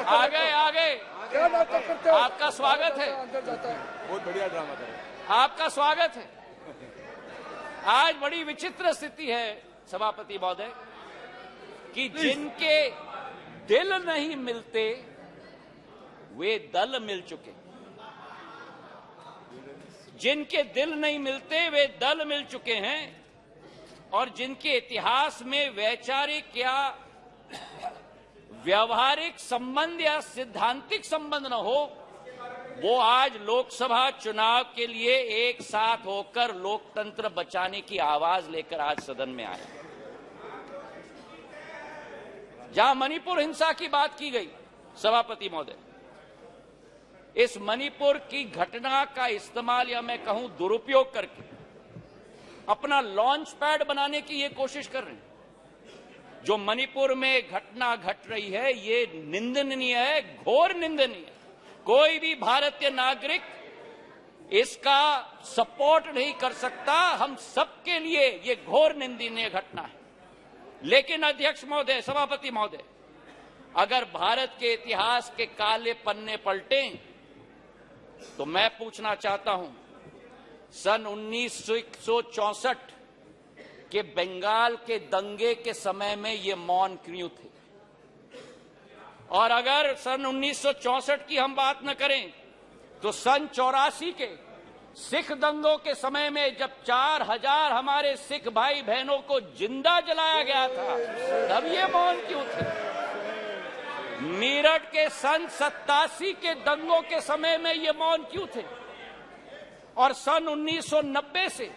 आ गए। क्या नाटक करते हो? आपका स्वागत है। अंदर जाता है। बहुत बढ़िया ड्रामा कर। आपका स्वागत है। आज बड़ी विचित्र स्थिति है सभापति महोदय कि जिनके दिल नहीं मिलते वे दल मिल चुके। जिनके दिल नहीं मिलते वे दल मिल चुके हैं और जिनके इतिहास में वैचारिक या व्यवहारिक संबंध या सिद्धांतिक संबंध न हो, वो आज लोकसभा चुनाव के लिए एक साथ होकर लोकतंत्र बचाने की आवाज लेकर आज सदन में आए। जहां मणिपुर हिंसा की बात की गई सभापति महोदय, इस मणिपुर की घटना का इस्तेमाल या मैं कहूं दुरुपयोग करके अपना लॉन्च पैड बनाने की ये कोशिश कर रहे हैं। जो मणिपुर में घटना घट रही है ये निंदनीय है, घोर निंदनीय है। कोई भी भारतीय नागरिक इसका सपोर्ट नहीं कर सकता। हम सबके लिए ये घोर निंदनीय घटना है। लेकिन अध्यक्ष महोदय, सभापति महोदय, अगर भारत के इतिहास के काले पन्ने पलटें तो मैं पूछना चाहता हूं, सन 1964 के बंगाल के दंगे के समय में ये मौन क्यों थे? और अगर सन 1964 की हम बात न करें तो सन 84 के सिख दंगों के समय में जब 4000 हमारे सिख भाई बहनों को जिंदा जलाया गया था, तब ये मौन क्यों थे? मेरठ के सन 87 के दंगों के समय में ये मौन क्यों थे? और सन 1990 से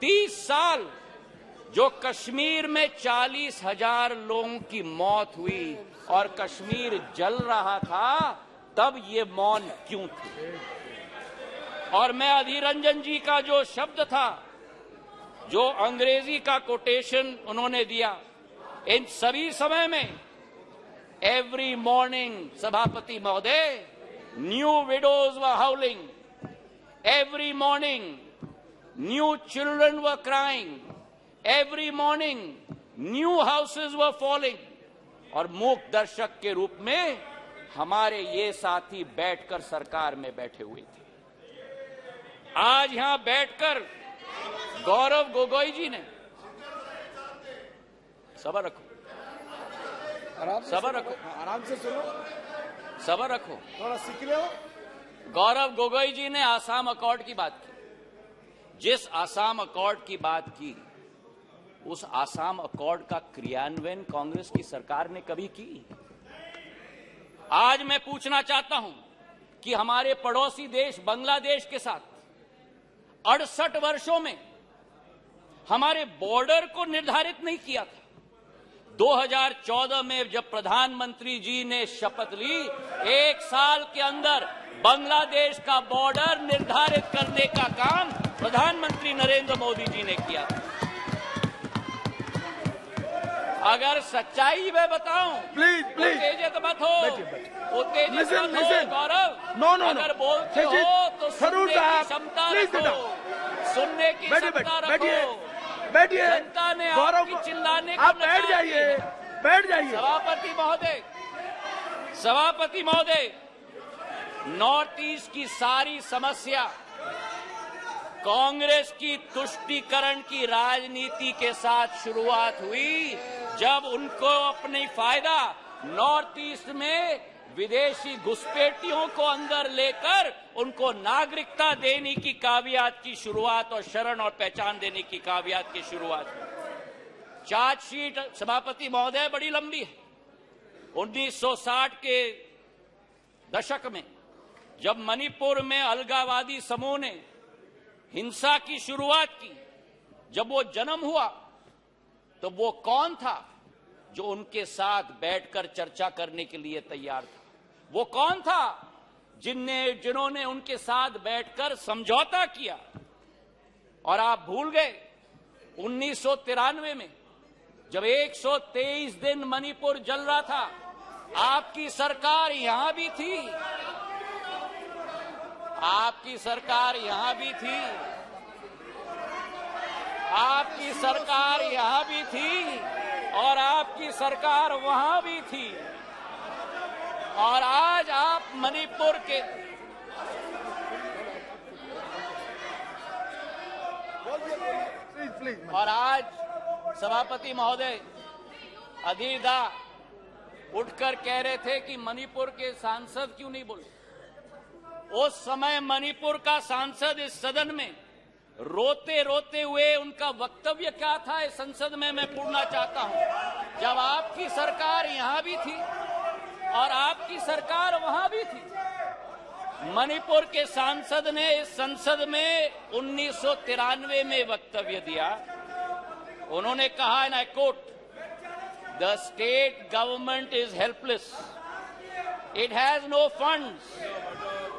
30 साल जो कश्मीर में 40,000 लोगों की मौत हुई और कश्मीर जल रहा था, तब ये मौन क्यों थे? और मैं अधीर रंजन जी का जो शब्द था, जो अंग्रेजी का कोटेशन उन्होंने दिया, इन सभी समय में एवरी मॉर्निंग सभापति महोदय, new widows were हाउलिंग, every morning new children were crying, every morning new houses were falling. और मूक दर्शक के रूप में हमारे ये साथी बैठकर सरकार में बैठे हुए थे। आज यहां बैठकर गौरव गोगोई जी ने, सबर रखो, सबर रखो, आराम से सुनो, सबर रखो, थोड़ा सीख लो। गौरव गोगोई जी ने आसाम अकॉर्ड की बात की। जिस आसाम अकॉर्ड की बात की, उस आसाम अकॉर्ड का क्रियान्वयन कांग्रेस की सरकार ने कभी की? आज मैं पूछना चाहता हूं कि हमारे पड़ोसी देश बांग्लादेश के साथ 68 वर्षों में हमारे बॉर्डर को निर्धारित नहीं किया था। 2014 में जब प्रधानमंत्री जी ने शपथ ली, 1 साल के अंदर बांग्लादेश का बॉर्डर निर्धारित करने का काम प्रधानमंत्री नरेंद्र मोदी जी ने किया। अगर सच्चाई मैं बताऊं, प्लीज प्लीज, उत्तेजित मत हो, उत्तेजित मत हो गौरव। नो नो, अगर बोलते हो तो सुनने की क्षमता रखो, सुनने की क्षमता रखो। बैठिए, जनता ने आपकी चिल्लाने को आप बैठ जाइए, बैठ जाइए। सभापति महोदय, सभापति महोदय, नॉर्थ ईस्ट की सारी समस्या कांग्रेस की तुष्टीकरण की राजनीति के साथ शुरुआत हुई, जब उनको अपनी फायदा नॉर्थ ईस्ट में विदेशी घुसपैठियों को अंदर लेकर उनको नागरिकता देने की कावियात की शुरुआत और शरण और पहचान देने की कावियात की शुरुआत। चार्जशीट सभापति महोदय बड़ी लंबी है। 1960 के दशक में जब मणिपुर में अलगाववादी समूह ने हिंसा की शुरुआत की, जब वो जन्म हुआ तो वो कौन था जो उनके साथ बैठकर चर्चा करने के लिए तैयार था? वो कौन था जिन्होंने उनके साथ बैठकर समझौता किया? और आप भूल गए 1993 में जब 123 दिन मणिपुर जल रहा था, आपकी सरकार यहां भी थी, आपकी सरकार यहां भी थी, आपकी सरकार यहां भी थी और आपकी सरकार वहां भी थी। और आज आप मणिपुर के प्लीज और आज सभापति महोदय अधीर दा उठकर कह रहे थे कि मणिपुर के सांसद क्यों नहीं बोले। उस समय मणिपुर का सांसद इस सदन में रोते रोते हुए उनका वक्तव्य क्या था इस संसद में मैं पूछना चाहता हूं। जब आपकी सरकार यहां भी थी और आपकी सरकार वहां भी थी, मणिपुर के सांसद ने इस संसद में 1993 में वक्तव्य दिया। उन्होंने कहा, and I quote, the state government is helpless, it has no funds,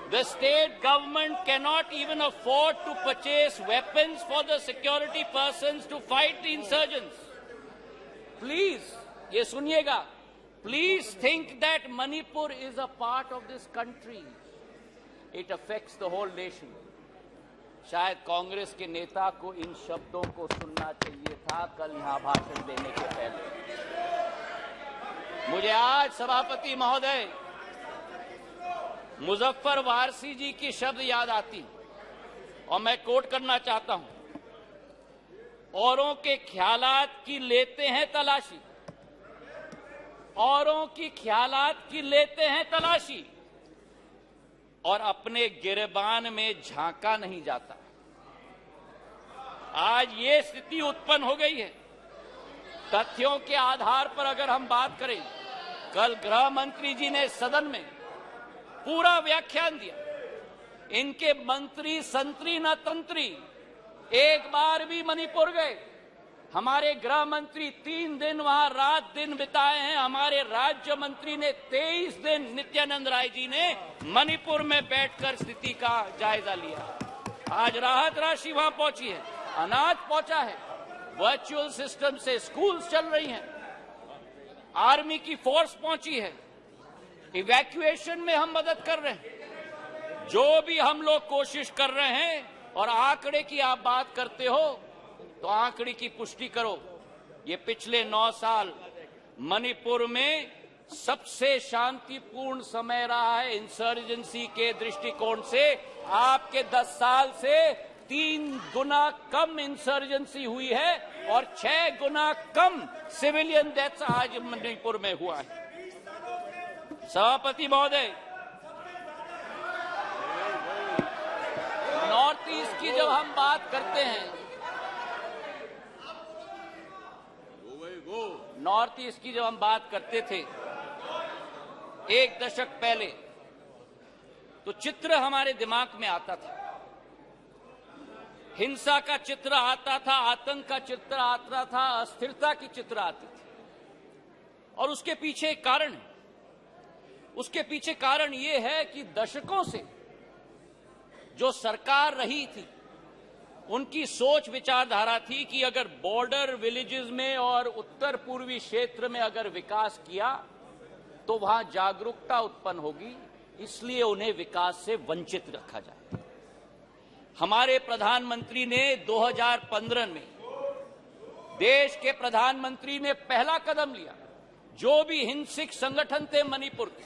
the state government cannot even afford to purchase weapons for the security persons to fight the insurgents. Please, ये सुनिएगा, please think that Manipur is a part of this country. It affects the whole nation. शायद कांग्रेस के नेता को इन शब्दों को सुनना चाहिए था कल यहां भाषण देने के पहले। मुझे आज सभापति महोदय मुजफ्फर वारसी जी की शब्द याद आती और मैं कोट करना चाहता हूं, औरों के ख्यालात की लेते हैं तलाशी, औरों की ख्यालात की लेते हैं तलाशी और अपने गिरबान में झांका नहीं जाता। आज ये स्थिति उत्पन्न हो गई है। तथ्यों के आधार पर अगर हम बात करें, कल गृह मंत्री जी ने सदन में पूरा व्याख्यान दिया। इनके मंत्री संतरी न तंत्री एक बार भी मणिपुर गए। हमारे गृह मंत्री 3 दिन वहां रात दिन बिताए हैं। हमारे राज्य मंत्री ने 23 दिन, नित्यानंद राय जी ने मणिपुर में बैठकर स्थिति का जायजा लिया। आज राहत राशि वहां पहुंची है, अनाज पहुंचा है, वर्चुअल सिस्टम से स्कूल्स चल रही हैं, आर्मी की फोर्स पहुंची है, इवैक्यूएशन में हम मदद कर रहे हैं। जो भी हम लोग कोशिश कर रहे हैं, और आंकड़े की आप बात करते हो तो आंकड़े की पुष्टि करो। ये पिछले 9 साल मणिपुर में सबसे शांतिपूर्ण समय रहा है इंसर्जेंसी के दृष्टिकोण से। आपके 10 साल से 3 गुना कम इंसर्जेंसी हुई है और 6 गुना कम सिविलियन डेथ्स आज मणिपुर में हुआ है। सभापति महोदय, नॉर्थ ईस्ट की जब हम बात करते हैं, नॉर्थ ईस्ट की जब हम बात करते थे 1 दशक पहले, तो चित्र हमारे दिमाग में आता था। हिंसा का चित्र आता था, आतंक का चित्र आता था, अस्थिरता की चित्र आती थी। और उसके पीछे एक कारण है। उसके पीछे कारण यह है कि दशकों से जो सरकार रही थी, उनकी सोच विचारधारा थी कि अगर बॉर्डर विलेजेस में और उत्तर पूर्वी क्षेत्र में अगर विकास किया तो वहां जागरूकता उत्पन्न होगी, इसलिए उन्हें विकास से वंचित रखा जाए। हमारे प्रधानमंत्री ने 2015 में, देश के प्रधानमंत्री ने पहला कदम लिया। जो भी हिंसक संगठन थे मणिपुर के,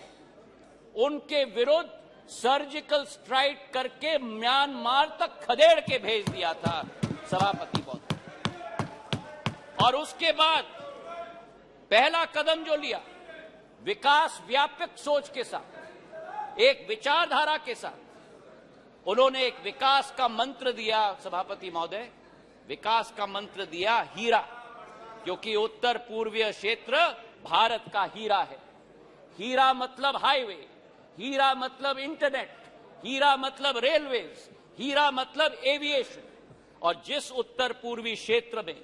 उनके विरुद्ध सर्जिकल स्ट्राइक करके म्यांमार तक खदेड़ के भेज दिया था सभापति महोदय। और उसके बाद पहला कदम जो लिया, विकास व्यापक सोच के साथ, एक विचारधारा के साथ, उन्होंने एक विकास का मंत्र दिया सभापति महोदय, विकास का मंत्र दिया हीरा, क्योंकि उत्तर पूर्वीय क्षेत्र भारत का हीरा है। हीरा मतलब हाईवे, हीरा मतलब इंटरनेट, हीरा मतलब रेलवेज, हीरा मतलब एविएशन। और जिस उत्तर पूर्वी क्षेत्र में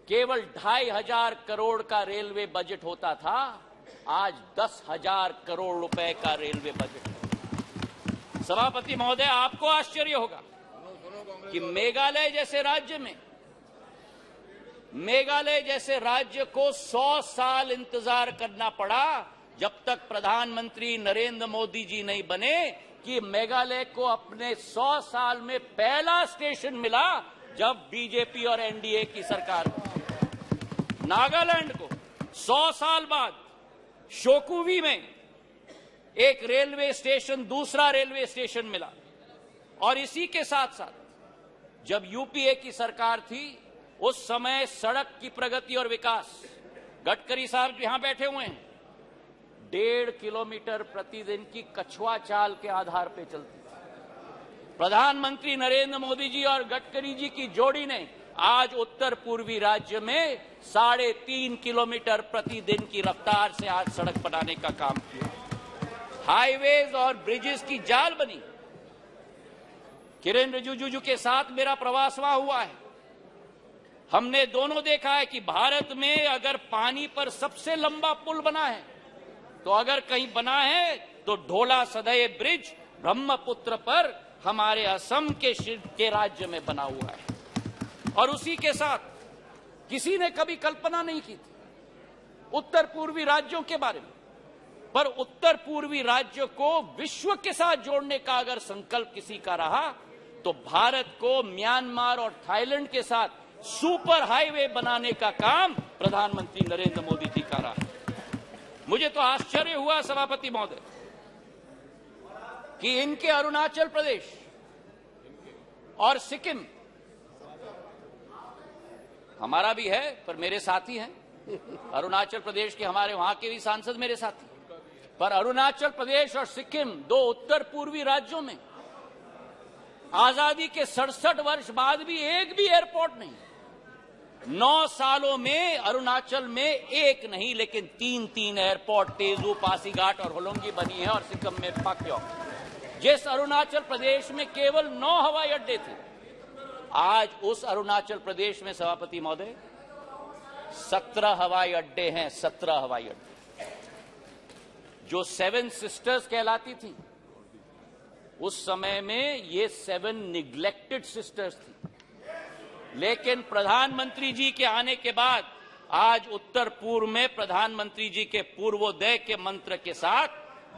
केवल 2500 करोड़ का रेलवे बजट होता था, आज 10,000 करोड़ रुपए का रेलवे बजट है। सभापति महोदय, आपको आश्चर्य होगा कि मेघालय जैसे राज्य को 100 साल इंतजार करना पड़ा, जब तक प्रधानमंत्री नरेंद्र मोदी जी नहीं बने, कि मेघालय को अपने 100 साल में पहला स्टेशन मिला जब बीजेपी और एनडीए की सरकार। नागालैंड को 100 साल बाद शोकुवी में एक रेलवे स्टेशन दूसरा रेलवे स्टेशन मिला। और इसी के साथ साथ जब यूपीए की सरकार थी उस समय सड़क की प्रगति और विकास, गडकरी साहब यहां बैठे हुए हैं, 1.5 किलोमीटर प्रतिदिन की कछुआ चाल के आधार पर चलती थी। प्रधानमंत्री नरेंद्र मोदी जी और गडकरी जी की जोड़ी ने आज उत्तर पूर्वी राज्य में 3.5 किलोमीटर प्रतिदिन की रफ्तार से आज सड़क बनाने का काम किया। हाईवेज और ब्रिजेस की जाल बनी। किरेन रिजिजू के साथ मेरा प्रवास वहां हुआ है। हमने दोनों देखा है कि भारत में अगर पानी पर सबसे लंबा पुल बना है तो अगर कहीं बना है तो ढोला सदय ब्रिज ब्रह्मपुत्र पर हमारे असम के राज्य में बना हुआ है। और उसी के साथ किसी ने कभी कल्पना नहीं की थी उत्तर पूर्वी राज्यों के बारे में, पर उत्तर पूर्वी राज्यों को विश्व के साथ जोड़ने का अगर संकल्प किसी का रहा तो भारत को म्यांमार और थाईलैंड के साथ सुपर हाईवे बनाने का काम प्रधानमंत्री नरेंद्र मोदी जी का रहा। मुझे तो आश्चर्य हुआ सभापति महोदय कि इनके अरुणाचल प्रदेश और सिक्किम, हमारा भी है पर मेरे साथी हैं, अरुणाचल प्रदेश के हमारे वहां के भी सांसद मेरे साथी, पर अरुणाचल प्रदेश और सिक्किम दो उत्तर पूर्वी राज्यों में आजादी के 67 वर्ष बाद भी एक भी एयरपोर्ट नहीं। 9 सालों में अरुणाचल में एक नहीं लेकिन 3 एयरपोर्ट तेजू, पासीघाट और होलोंगी बनी है और सिक्किम में पाक्योंग। जिस अरुणाचल प्रदेश में केवल 9 हवाई अड्डे थे, आज उस अरुणाचल प्रदेश में सभापति महोदय 17 हवाई अड्डे हैं। 17 हवाई अड्डे। जो 7 सिस्टर्स कहलाती थी उस समय में ये 7 निग्लेक्टेड सिस्टर्स थी। लेकिन प्रधानमंत्री जी के आने के बाद आज उत्तर पूर्व में प्रधानमंत्री जी के पूर्वोदय के मंत्र के साथ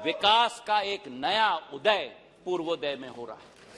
विकास का एक नया उदय पूर्वोदय में हो रहा है।